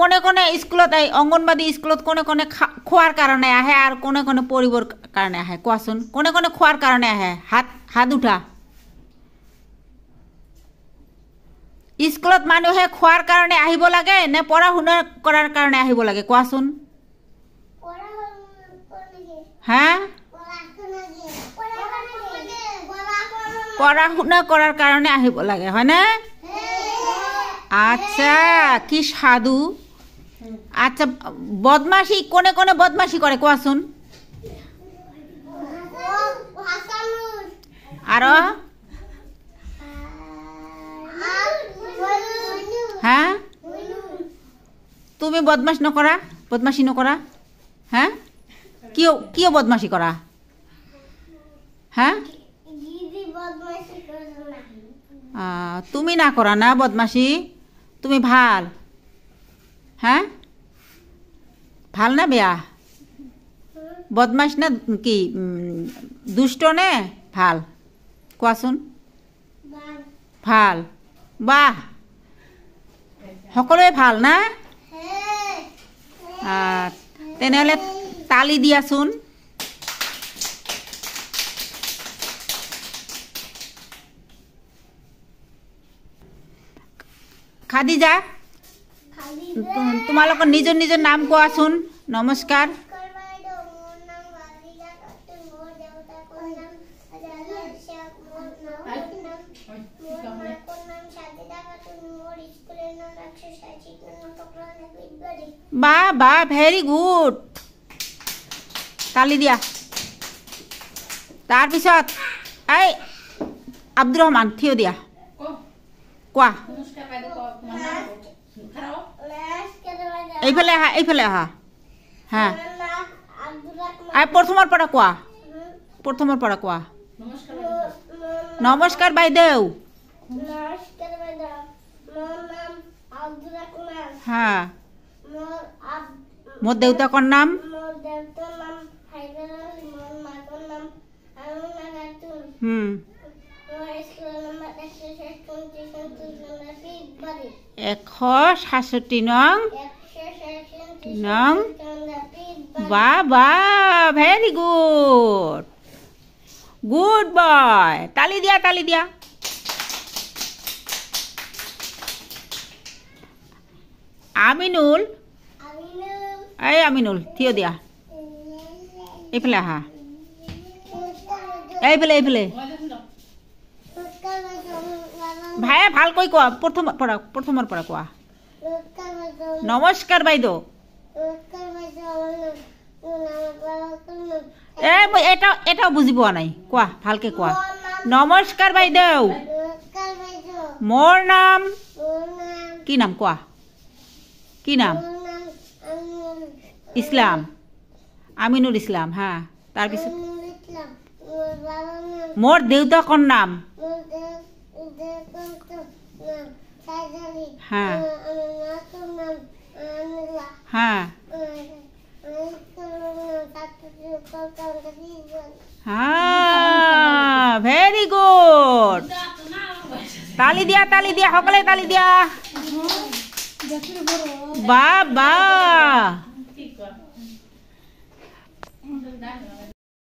কোনে কোনে স্কুলত অঙ্গনবাদী স্কুলত কোনে কোনে খোৱাৰ কাৰণে আহে আৰু কোনে কোনে পঢ়িবৰ কাৰণে আহে কোৱাচোন কোনে কোনে খোৱাৰ কাৰণে আহে হাত উঠা স্কুলত মানুহে খোৱাৰ কাৰণে আহিব লাগে নে পঢ়া শুনা কৰাৰ কাৰণে আহিব লাগে কোৱাচোন হা পঢ়া শুনা কৰাৰ কাৰণে আহিব লাগে হয়নে আচ্ছা কি সাধু আচ্ছা বদমাশি কোনে কোনে বদমাশি কৰে কোৱাচোন আৰু হা তুমি বদমাশি নকৰা হা কিয় বদমাশি কৰা হা তুমি না কৰা না বদমাশি তুমি ভাল হা ভাল না বেয়া বদমাশ না কি দুষ্ট নে ভাল কোৱাচোন ভাল বাহ সকলোৱে ভাল না তেনেহ'লে তালি দিয়াচোন খাদিজা তোমালোকৰ নিজৰ নিজৰ নাম কোৱাচোন নমস্কাৰ বা ভেৰি গুড তালি দিয়া তাৰপিছত এই আব্দুৰ ৰহমান থিয় দিয়া কোৱা এইফালে আহা হা প্ৰথমৰ পৰা কোৱা নমস্কাৰ বাইদেউ হা মোৰ দেউতাকৰ নাম এশ ৬৭ নং বা ভেরি গুড বয় তালি দিয়া আমিনুল থিয় দিয়া এইফালে আহা এইফালে ভাইয়া ভালকৈ কোৱা প্ৰথমৰ পৰা কোৱা নমস্কাৰ বাইদেউ মই এটাও বুজি পোৱা নাই কোৱা ভালকে কোৱা নমস্কাৰ বাইদেউ মোৰ নাম কি নাম কোৱা কি নাম ইছলাম আমিনুল ইছলাম হা তাৰপিছত মোৰ দেউতাকৰ নাম হা হা ভেৰি গুড তালি দিয়া সকলে তালি দিয়া বা